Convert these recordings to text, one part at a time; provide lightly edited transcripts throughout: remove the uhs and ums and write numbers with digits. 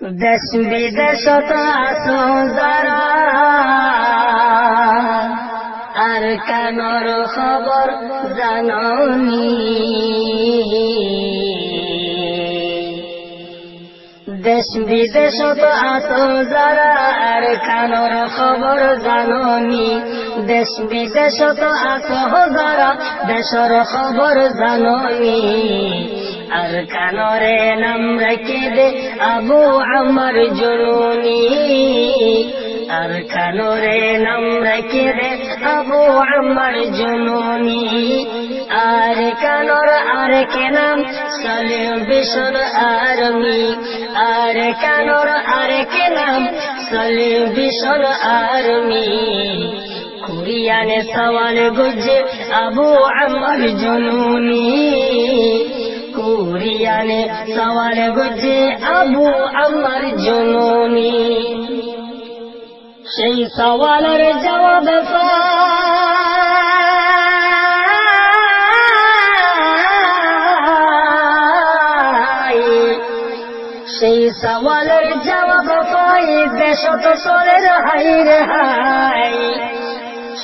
দেশ বিদেশত আছো যারা আর কানর খবর জাননি। দেশ বিদেশত আছো যারা আর কানর খবর জাননি। দেশ বিদেশত আছো যারা দেশর খবর জাননি। আর কানরে নাম রেখে দে আবু আমার জননী। আর কানরে নাম রেখে দে আবু আমার জননী। আর কানর আরেকে নাম সালেবেশন আর্মি। আর কানর আরেকে নাম সালেবেশন আর্মি। কুরিয়ানে সওয়াল গুজে আবু আমার জননী। কুরিয়ানে সওয়াল গুজে আবু আমার জননী। সেই সওয়ালের জবাব পাই। সেই সওয়ালের জবাব পাই দেশত চলের হাই রে হাই।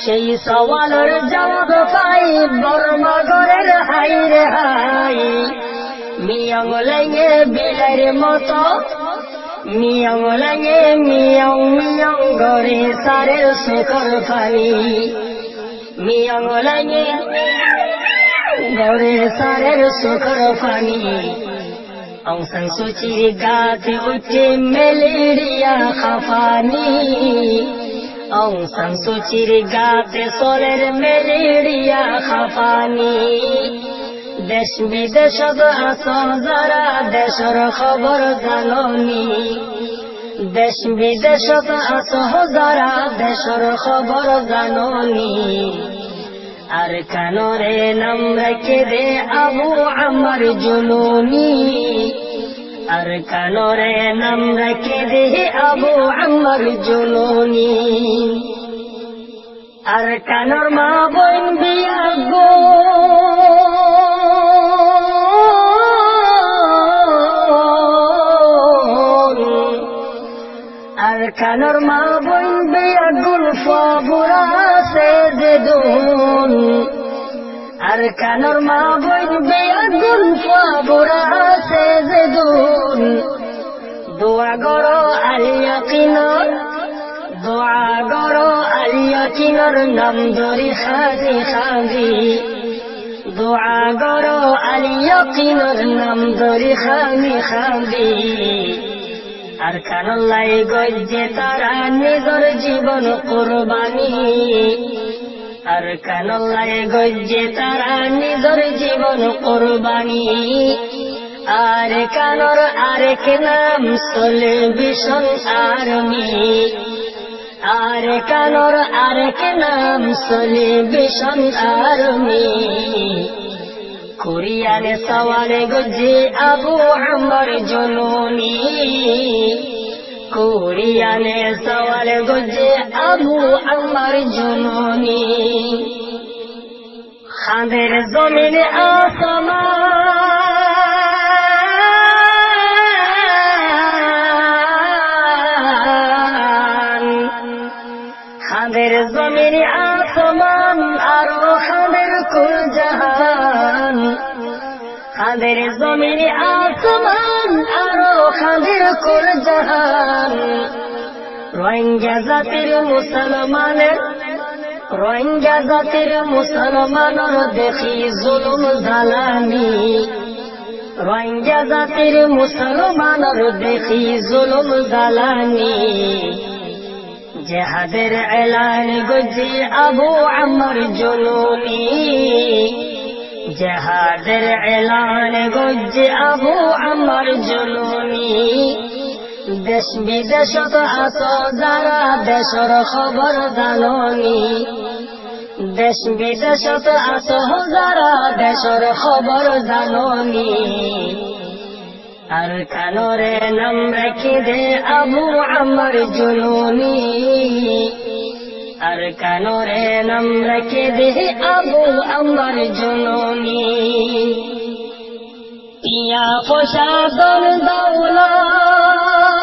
সেই সওয়ালের জবাব পাই বর্মাগরের হাই রে হাই। মিয়ং লাগে বিলাইর মতো মিয়ং লাগে মিয়ং মিয়ং গরে সারের সুখর পাই। মিয়ং লাগে গরে সারের সুখর পানি। অং সান সুচির গাতে উঠে ম্যালেরিয়া খাফানি। অং সান সুচির গাতে চলের ম্যালেরিয়া খাফানি। দেশ বিদেশত আছো যারা দেশর খবর জাননি। দেশ বিদেশত আছো যারা দেশর খবর জাননি। আর কানরে নাম রেখে দে আবু আমার জননী। আর কানরে নাম রেখে দে আবু আমার জননী। আর কানর মা বোন বিয়া গো আর কানর মা বোন বিয়া গুল ফাবুরা সে দেদুন। আর কানর মা বোন বিয়া গুল ফাবুরা সে দেদুন। দোয়া গরো আলিয়া কিনর দোয়া গরো আলিয়া কিনর নাম ধরি খাজি খাজি। দোয়া গরো আলিয়া কিনর নাম ধরি খাজি খাজি। আর কানল্লাই গজ্জে তারা নিজর জীবন কোরবানি। আর কানল্লাই গজ্জে তারা নিজর জীবন কোরবানি। আর কানর আরেক নাম সালেবেশন আর্মি। আর কানর আরেক নাম সালেবেশন আর্মি। কুরিয়ানে সওয়ালে গজ্জে আবু আমার জননী। কুরিয়ানে সওয়ালে গজ্জে আবু আমার জননী। খাদের জমিন আসমান। খাদের জমিন আসমান আরো খাদের কুল জাহান। খাদের জমিন আসমান আরো খাদের কুল জাহান। রোহিঙ্গা জাতির মুসলমানের রোহিঙ্গা জাতির মুসলমানের দেখি জুলুম জালামি। রোহিঙ্গা জাতির মুসলমানের দেখি জুলুম জালামি। জেহাদের এলান গজি আবু আমার জননী। জেহাদের এলান গজি আবু আমার জননী। দেশ বিদেশত আছো যারা দেশর খবর জাননি। দেশ বিদেশত আছো যারা দেশর খবর জাননি। আর কানরে নাম রেখে দে আবু আমার জননী। আর কানরে নাম রেখে দে আবু আমার জননী। ইয়া পয়সা দন দৌলত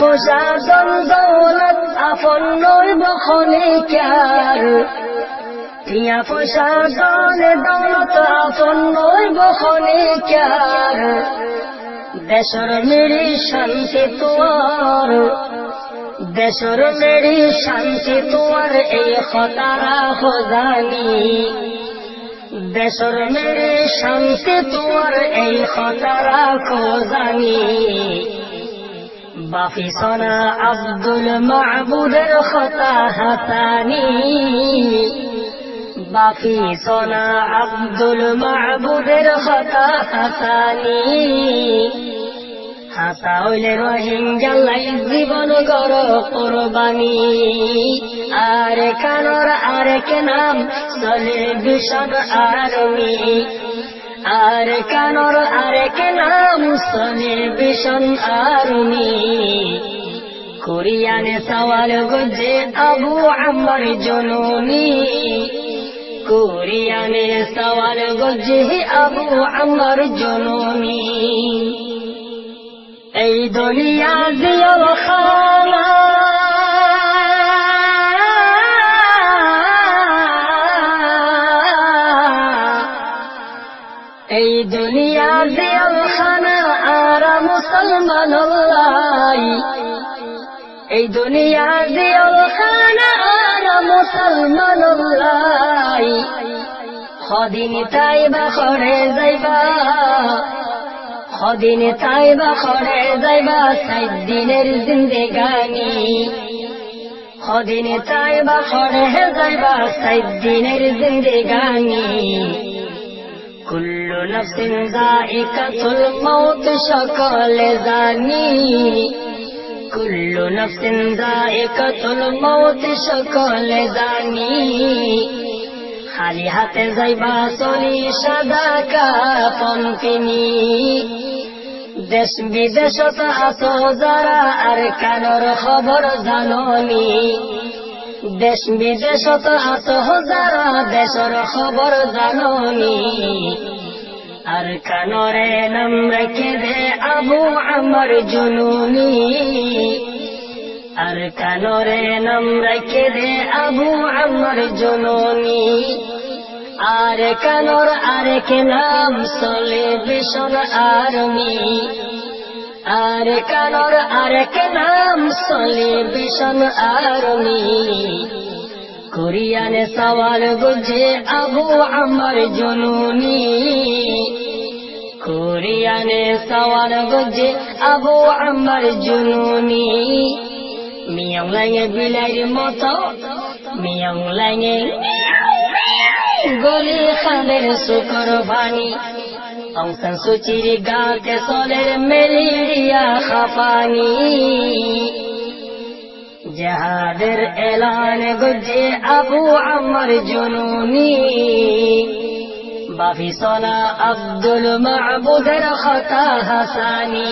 পয়সা ধন দৌলত আপন নইব খনিকার টিয়া পয়সা ধন দৌলত আপন নইব খনিকার দেশর মেরি শান্তি তোয়ার দেশর মেরি শান্তি তোয়ার এই খতারা খোদানি দেশর মেরি শান্তি তোয়ার এই খতারা খোদানি বাফি সোনা আব্দুল মাহবুদের খতা হাসানি বাফি সোনা আব্দুল মাহবুদের খতা হাসানি হাসা হইলে রোহিঙ্গালাই জীবন গর কোরবানি আরে কানোর আরেক নাম চলে ভীষণ আর্মি আরে কানোর আরেক নাম চলে ভীষণ আর্মি কোরিয়ানে সওয়াল গুজে আবু আম্মার জননী কোরিয়ানে সওয়াল গুজে আবু আম্মার জননী এই দুনিয়া জিয়াল খানা এই দুনিয়া জিয়াল খানা আর মুসলমান এই দুনিয়া জিয়াল খানা আর মুসলমান খদিন তাইবা করে যাইবা খদিন তাইবা করে যাইবা 7 দিনের জিন্দেগানি খদিন তাইবা করে যাইবা 7 দিনের জিন্দেগানি কুল্লু নফসিন যায়িকাতুল মাউত সকলে জানি কুল্লু নফসিন যায়িকাতুল মাউত সকলে জানি খালি হাতে যাইবা চলি সাদা কাফন কিনি দেশ বিদেশত আছো যারা আর কানোর খবর জাননি দেশ বিদেশত আছো যারা দেশর খবর জাননি আর কানরে নাম রেখে দে আবু আম্মার জুনুনি আর কানরে নাম রেখে দে আবু আম্মার জননী আর কানর আরেক নাম চলে ভীষণ আর্মি আর কানর আরেক নাম চলে ভীষণ আর্মি কোরিয়ানে সওয়াল গুজে আবু আম্মার জননী কোরিয়ানে সওয়াল গুজে আবু আম্মার জননী মিয়াং লাইনে বিলাইর মতো মিয়াং লাইনে গলি খানের শুকর ভানি অংশন সুচির গাতে চলের ম্যালেরিয়া খাপানি জাহাদের এলান গুজে আবু আম্মার জননী বাফি সোনা আব্দুল মাহবুদের খতা হাসানি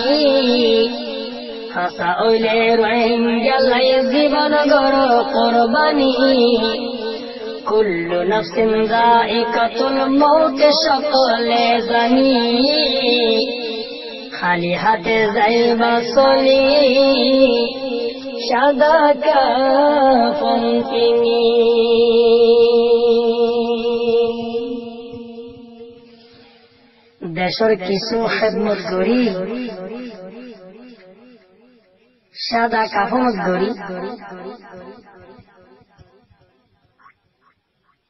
হাসা ওইলে রোহিঙ্গালাই জীবন গর কোরবানি কুল্লু নফসিন যায়িকাতুল মাউত সকলে জানি খালি হাতে যাইবা চলি সাদা কাফন কিনি দেশর কিছু খেদমত করি সাদা কাফনত গড়ি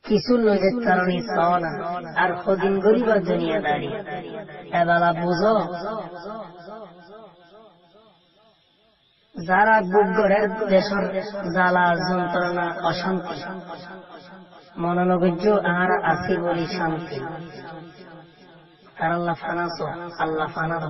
কিছু লোকের কারণে সওনা আর কদিন গরিব দুনিয়াদারি এবেলা বুঝো যারা বুক গড়ের দেশের জ্বালা যন্ত্রণা অশান্তি মনোনগর্য আর আসি বলি শান্তি আর আল্লাহ ফানাসো আল্লাহ ফানার